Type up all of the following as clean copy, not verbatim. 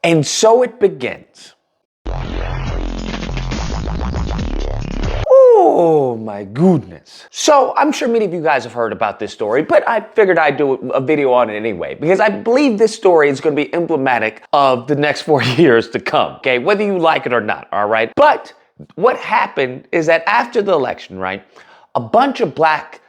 And so it begins. Oh my goodness. So I'm sure many of you guys have heard about this story, but I figured I'd do a video on it anyway, because I believe this story is going to be emblematic of the next 4 years to come, okay? Whether you like it or not, all right? But what happened is that after the election, right, a bunch of black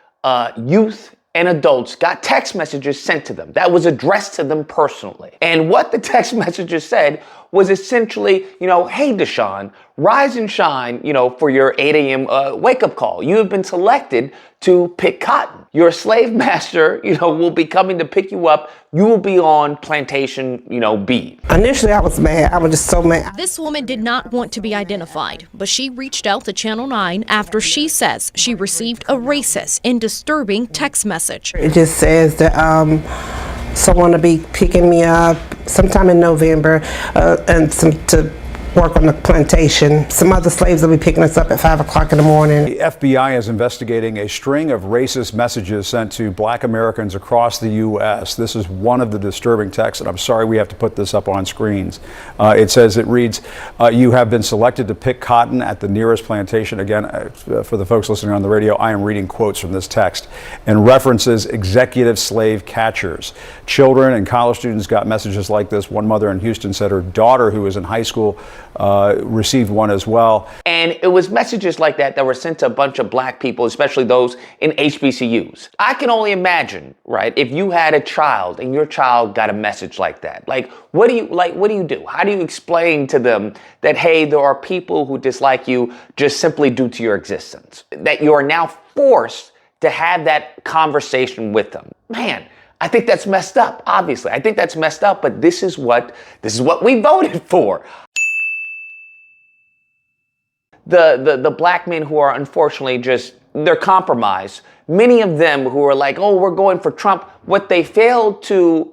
youth and adults got text messages sent to them that was addressed to them personally. And what the text messages said was essentially, hey, Deshaun, rise and shine, for your 8 a.m. Wake-up call. You have been selected to pick cotton. Your slave master, will be coming to pick you up. You will be on plantation, B. Initially, I was mad. I was just so mad. This woman did not want to be identified, but she reached out to Channel 9 after she says she received a racist and disturbing text message. It just says that someone will be picking me up sometime in November and to work on the plantation. Some other slaves will be picking us up at 5 o'clock in the morning. The FBI is investigating a string of racist messages sent to black Americans across the U.S. This is one of the disturbing texts, and I'm sorry we have to put this up on screens. It reads, you have been selected to pick cotton at the nearest plantation. Again, for the folks listening on the radio, I am reading quotes from this text, and references executive slave catchers. Children and college students got messages like this. One mother in Houston said her daughter, who was in high school, received one as well. And it was messages like that were sent to a bunch of black people, especially those in HBCUs. I can only imagine, right, if you had a child and your child got a message like that. What do you do? How do you explain to them that, hey, there are people who dislike you just simply due to your existence? That you are now forced to have that conversation with them. Man, I think that's messed up, obviously. I think that's messed up, but this is what we voted for. The black men who are unfortunately they're compromised. Many of them who are like, oh, we're going for Trump. What they fail to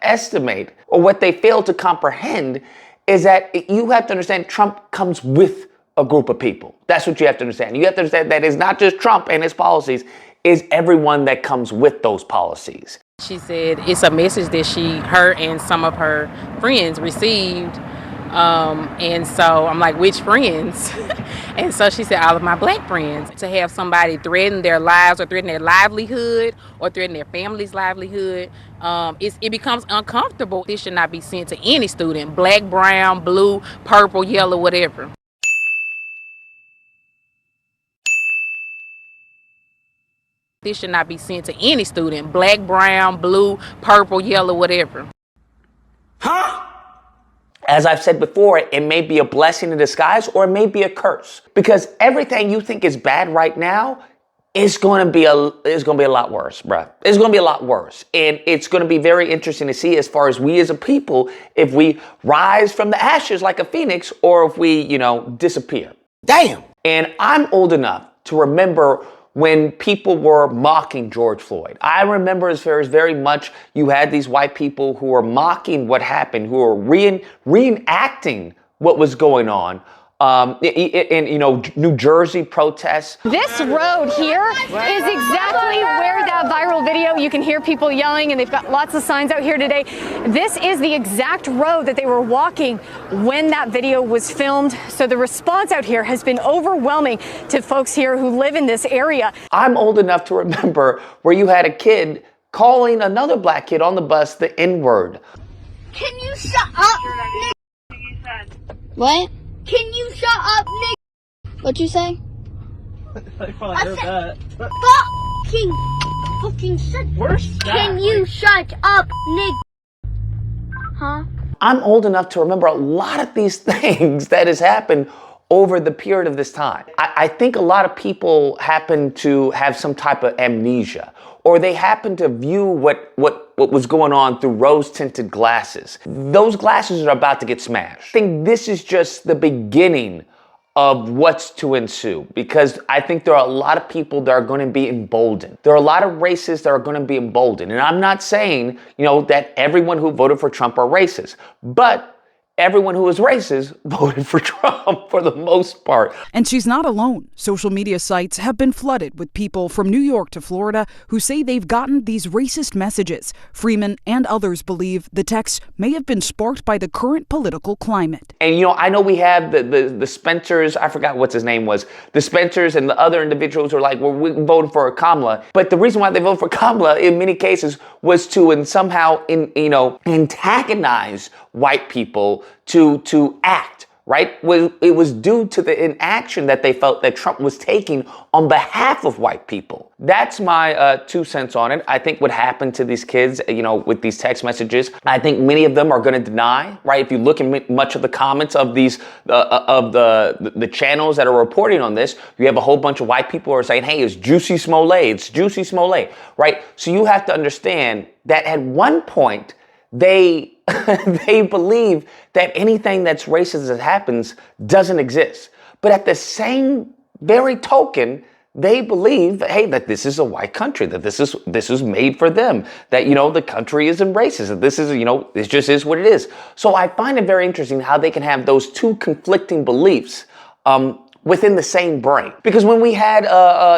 estimate, or what they fail to comprehend, is that you have to understand Trump comes with a group of people. That's what you have to understand. You have to understand that it's not just Trump and his policies, it's everyone that comes with those policies. She said it's a message that her and some of her friends received. And so I'm like, which friends? And so she said, all of my black friends. To have somebody threaten their lives or threaten their livelihood or threaten their family's livelihood, it becomes uncomfortable. This should not be sent to any student, black, brown, blue, purple, yellow, whatever. This should not be sent to any student, black, brown, blue, purple, yellow, whatever. Huh? As I've said before, it may be a blessing in disguise or it may be a curse, because everything you think is bad right now is going to be a lot worse, bruh. It's going to be a lot worse. And it's going to be very interesting to see, as far as we as a people, if we rise from the ashes like a phoenix or if we, disappear. Damn. And I'm old enough to remember when people were mocking George Floyd. I remember as very much you had these white people who were mocking what happened, who were reenacting what was going on. In New Jersey protests. This road here is exactly where that viral video, you can hear people yelling, and they've got lots of signs out here today. This is the exact road that they were walking when that video was filmed. So the response out here has been overwhelming to folks here who live in this area. I'm old enough to remember where you had a kid calling another black kid on the bus the N-word. Can you shut up, Nick? What? Can you shut up, Nick? What'd you say? I probably heard that. Fucking shut. Worse. Can you shut up, Nick? Huh? I'm old enough to remember a lot of these things that has happened over the period of this time. I think a lot of people happen to have some type of amnesia, or they happen to view what was going on through rose-tinted glasses. Those glasses are about to get smashed. I think this is just the beginning of what's to ensue, because I think there are a lot of people that are going to be emboldened. There are a lot of racists that are going to be emboldened. And I'm not saying, that everyone who voted for Trump are racist, but everyone who was racist voted for Trump for the most part. And she's not alone. Social media sites have been flooded with people from New York to Florida who say they've gotten these racist messages. Freeman and others believe the texts may have been sparked by the current political climate. And, you know, I know we have the Spencers, I forgot what his name was, the Spencers and the other individuals who are like, well, we voted for Kamala. But the reason why they voted for Kamala in many cases was to somehow antagonize white people to act, right? It was due to the inaction that they felt that Trump was taking on behalf of white people. That's my 2 cents on it. I think what happened to these kids, you know, with these text messages, I think many of them are going to deny, right? If you look at much of the comments of these, of the channels that are reporting on this, you have a whole bunch of white people who are saying, hey, it's Juicy Smollett, it's Juicy Smollett, right? So you have to understand that at one point, they believe that anything that's racist that happens doesn't exist. But at the same very token, they believe, hey, that this is a white country, that this is made for them, that, you know, the country isn't racist, that this is, you know, this just is what it is. So I find it very interesting how they can have those two conflicting beliefs within the same brain. Because when we had,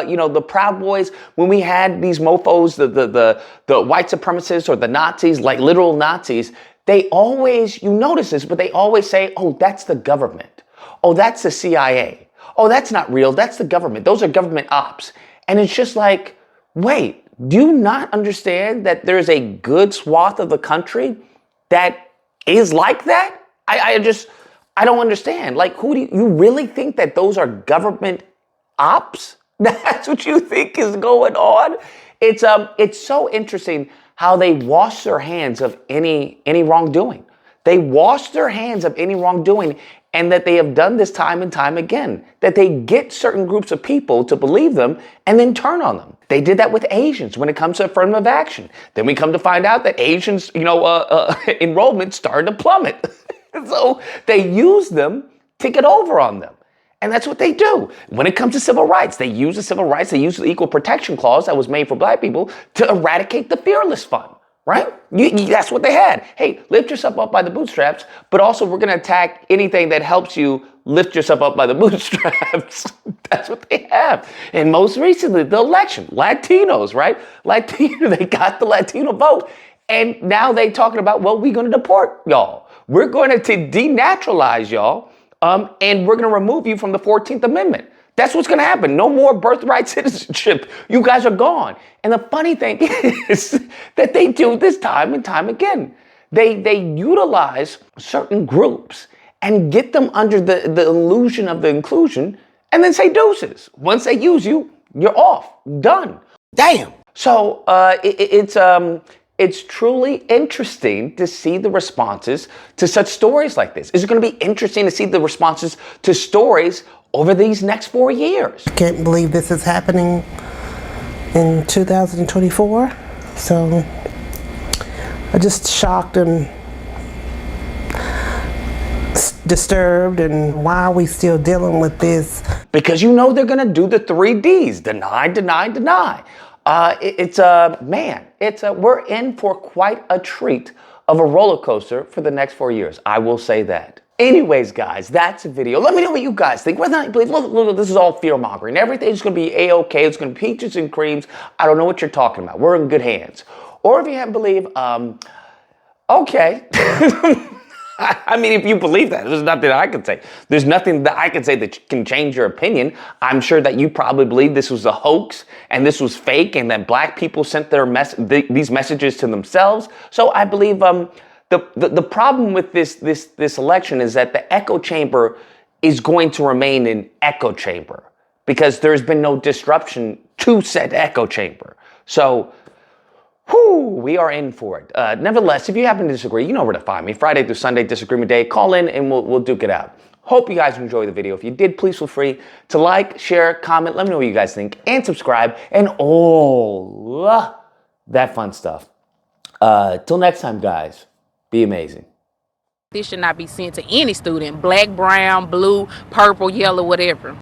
you know, the Proud Boys, when we had these mofos, the white supremacists or the Nazis, like literal Nazis, they always, you notice this, but they always say, oh, that's the government. Oh, that's the CIA. Oh, that's not real. That's the government. Those are government ops. And it's just like, wait, do you not understand that there's a good swath of the country that is like that? I don't understand. Like, who do you really think that those are government ops? That's what you think is going on? It's so interesting how they wash their hands of any wrongdoing. They wash their hands of any wrongdoing, and that they have done this time and time again, that they get certain groups of people to believe them and then turn on them. They did that with Asians when it comes to affirmative action. Then we come to find out that Asians, you know, enrollment started to plummet. So they use them to get over on them. And that's what they do. When it comes to civil rights, they use the civil rights, they use the Equal Protection Clause that was made for black people to eradicate the Fearless Fund, right? That's what they had. Hey, lift yourself up by the bootstraps, but also we're going to attack anything that helps you lift yourself up by the bootstraps. That's what they have. And most recently, the election, Latinos, right? They got the Latino vote. And now they talking about, well, we're going to deport y'all. We're going to denaturalize y'all. And we're going to remove you from the 14th Amendment. That's what's going to happen. No more birthright citizenship. You guys are gone. And the funny thing is that they do this time and time again. They utilize certain groups and get them under the illusion of the inclusion and then say deuces. Once they use you, you're off. Done. Damn. So it's truly interesting to see the responses to such stories like this. It's going to be interesting to see the responses to stories over these next 4 years. Can't believe this is happening in 2024. So I'm just shocked and disturbed. And why are we still dealing with this? Because you know they're going to do the 3 Ds, deny, deny, deny. We're in for quite a treat of a roller coaster for the next 4 years. I will say that. Anyways, guys, that's a video. Let me know what you guys think. Whether or not you believe, look, this is all fear-mongering. Everything's going to be A-okay. It's going to be peaches and creams. I don't know what you're talking about. We're in good hands. Or if you haven't believed, okay. I mean, if you believe that, there's nothing I can say. There's nothing that I can say that can change your opinion. I'm sure that you probably believe this was a hoax and this was fake and that black people sent these messages to themselves. So I believe the problem with this election is that the echo chamber is going to remain an echo chamber because there's been no disruption to said echo chamber. So we are in for it. Nevertheless, if you happen to disagree, you know where to find me. Friday through Sunday, Disagreement Day. Call in and we'll duke it out. Hope you guys enjoy the video. If you did, please feel free to like, share, comment. Let me know what you guys think. And subscribe. And all that fun stuff. Till next time, guys. Be amazing. This should not be sent to any student. Black, brown, blue, purple, yellow, whatever.